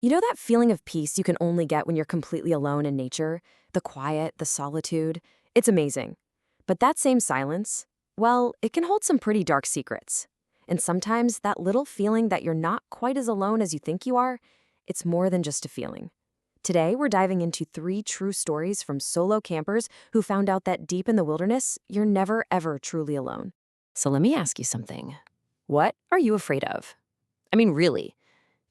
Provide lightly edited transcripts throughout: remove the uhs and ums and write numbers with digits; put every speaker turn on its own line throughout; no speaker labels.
You know that feeling of peace you can only get when you're completely alone in nature? The quiet, the solitude? It's amazing. But that same silence, well, it can hold some pretty dark secrets. And sometimes that little feeling that you're not quite as alone as you think you are, it's more than just a feeling. Today, we're diving into 3 true stories from solo campers who found out that deep in the wilderness, you're never ever truly alone. So let me ask you something. What are you afraid of? I mean, really.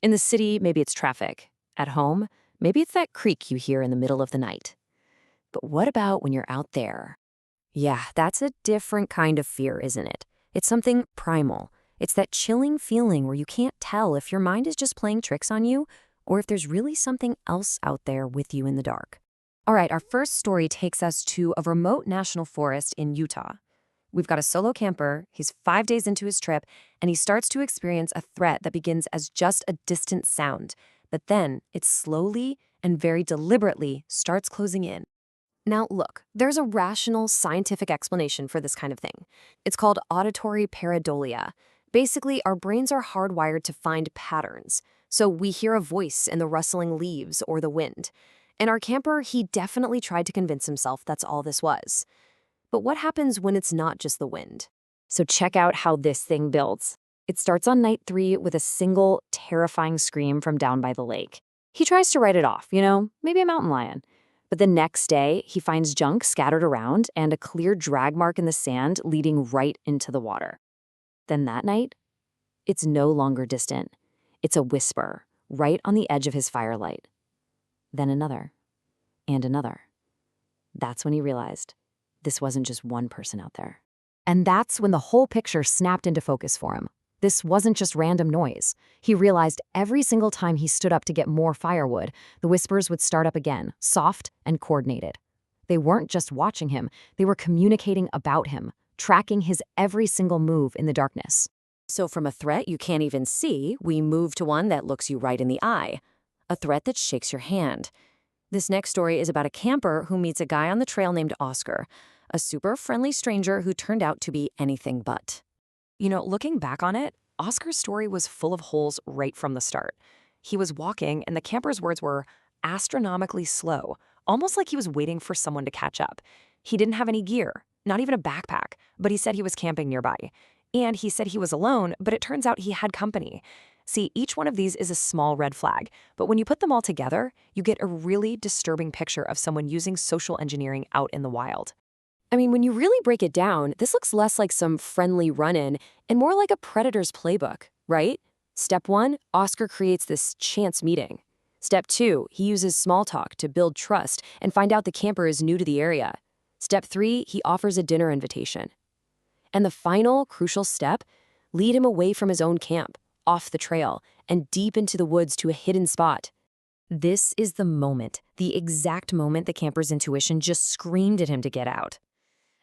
In the city, maybe it's traffic. At home, maybe it's that creak you hear in the middle of the night. But what about when you're out there? Yeah, that's a different kind of fear, isn't it? It's something primal. It's that chilling feeling where you can't tell if your mind is just playing tricks on you or if there's really something else out there with you in the dark. All right, our first story takes us to a remote national forest in Utah. We've got a solo camper, he's 5 days into his trip, and he starts to experience a threat that begins as just a distant sound, but then it slowly and very deliberately starts closing in. Now, look, there's a rational, scientific explanation for this kind of thing. It's called auditory pareidolia. Basically, our brains are hardwired to find patterns. So we hear a voice in the rustling leaves or the wind. And our camper, he definitely tried to convince himself that's all this was. But what happens when it's not just the wind? So check out how this thing builds. It starts on night 3 with a single, terrifying scream from down by the lake. He tries to write it off, maybe a mountain lion. But the next day, he finds junk scattered around and a clear drag mark in the sand leading right into the water. Then that night, it's no longer distant. It's a whisper, right on the edge of his firelight. Then another, and another. That's when he realized this wasn't just one person out there. And that's when the whole picture snapped into focus for him. This wasn't just random noise. He realized every single time he stood up to get more firewood, the whispers would start up again, soft and coordinated. They weren't just watching him, they were communicating about him, tracking his every single move in the darkness. So from a threat you can't even see, we move to one that looks you right in the eye. A threat that shakes your hand. This next story is about a camper who meets a guy on the trail named Oscar, a super friendly stranger who turned out to be anything but. Looking back on it, Oscar's story was full of holes right from the start. He was walking, and the camper's words were astronomically slow, almost like he was waiting for someone to catch up. He didn't have any gear, not even a backpack, but he said he was camping nearby. And he said he was alone, but it turns out he had company. See, each one of these is a small red flag, but when you put them all together, you get a really disturbing picture of someone using social engineering out in the wild. I mean, when you really break it down, this looks less like some friendly run-in and more like a predator's playbook, right? Step 1, Oscar creates this chance meeting. Step 2, he uses small talk to build trust and find out the camper is new to the area. Step 3, he offers a dinner invitation. And the final, crucial step, lead him away from his own camp, off the trail, and deep into the woods to a hidden spot. This is the exact moment the camper's intuition just screamed at him to get out.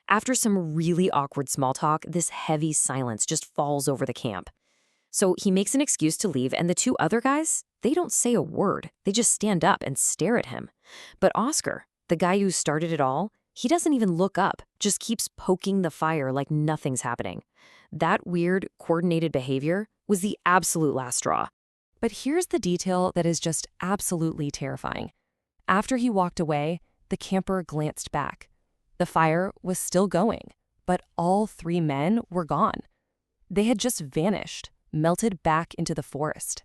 After some really awkward small talk, this heavy silence just falls over the camp. So he makes an excuse to leave, and the 2 other guys, they don't say a word. They just stand up and stare at him. But Oscar, the guy who started it all, he doesn't even look up, just keeps poking the fire like nothing's happening. That weird, coordinated behavior was the absolute last straw. But here's the detail that is just absolutely terrifying. After he walked away, the camper glanced back. The fire was still going, but all 3 men were gone. They had just vanished, melted back into the forest.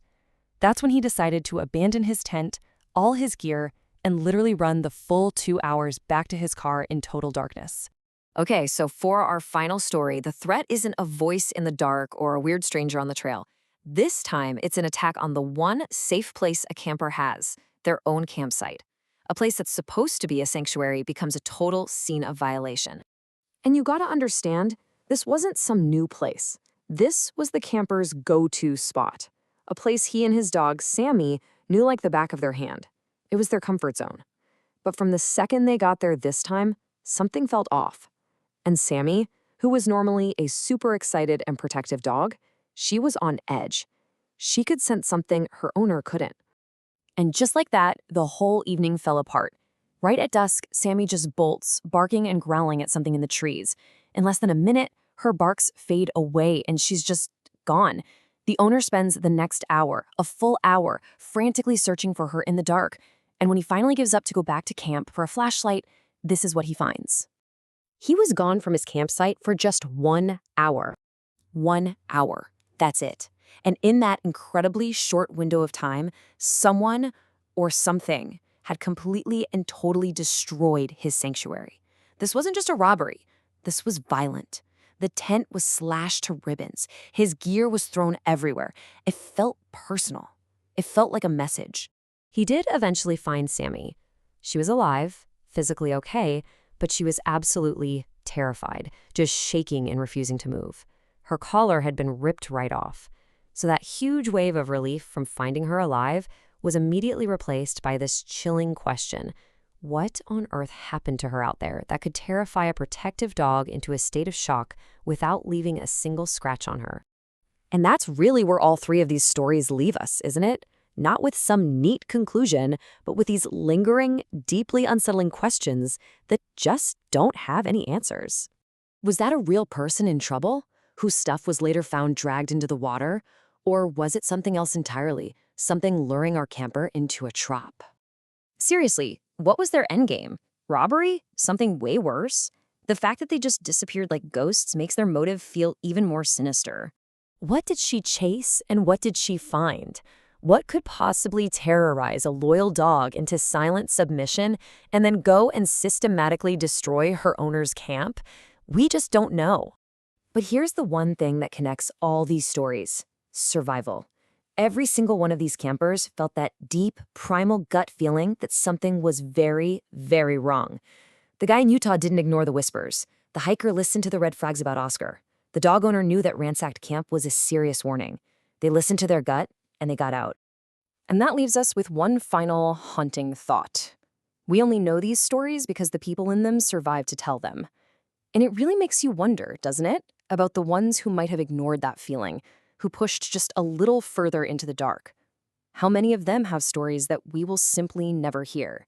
That's when he decided to abandon his tent, all his gear, and literally run the full 2 hours back to his car in total darkness. Okay, so for our final story, the threat isn't a voice in the dark or a weird stranger on the trail. This time, it's an attack on the one safe place a camper has, their own campsite. A place that's supposed to be a sanctuary becomes a total scene of violation. And you gotta understand, this wasn't some new place. This was the camper's go-to spot. A place he and his dog, Sammy, knew like the back of their hand. It was their comfort zone. But from the second they got there this time, something felt off. And Sammy, who was normally a super excited and protective dog, she was on edge. She could sense something her owner couldn't. And just like that, the whole evening fell apart. Right at dusk, Sammy just bolts, barking and growling at something in the trees. In less than a minute, her barks fade away and she's just gone. The owner spends the next hour, a full hour, frantically searching for her in the dark. And when he finally gives up to go back to camp for a flashlight, this is what he finds. He was gone from his campsite for just 1 hour. 1 hour. That's it. And in that incredibly short window of time, someone or something had completely and totally destroyed his sanctuary. This wasn't just a robbery. This was violent. The tent was slashed to ribbons. His gear was thrown everywhere. It felt personal. It felt like a message. He did eventually find Sammy. She was alive, physically okay, but she was absolutely terrified, just shaking and refusing to move. Her collar had been ripped right off. So that huge wave of relief from finding her alive was immediately replaced by this chilling question. What on earth happened to her out there that could terrify a protective dog into a state of shock without leaving a single scratch on her? And that's really where all three of these stories leave us, isn't it? Not with some neat conclusion, but with these lingering, deeply unsettling questions that just don't have any answers. Was that a real person in trouble, whose stuff was later found dragged into the water? Or was it something else entirely, something luring our camper into a trap? Seriously, what was their endgame? Robbery? Something way worse? The fact that they just disappeared like ghosts makes their motive feel even more sinister. What did she chase and what did she find? What could possibly terrorize a loyal dog into silent submission and then go and systematically destroy her owner's camp? We just don't know. But here's the one thing that connects all these stories: survival. Every single one of these campers felt that deep, primal gut feeling that something was very, very wrong. The guy in Utah didn't ignore the whispers. The hiker listened to the red flags about Oscar. The dog owner knew that ransacked camp was a serious warning. They listened to their gut, and they got out. And that leaves us with one final haunting thought. We only know these stories because the people in them survived to tell them. And it really makes you wonder, doesn't it, about the ones who might have ignored that feeling, who pushed just a little further into the dark. How many of them have stories that we will simply never hear?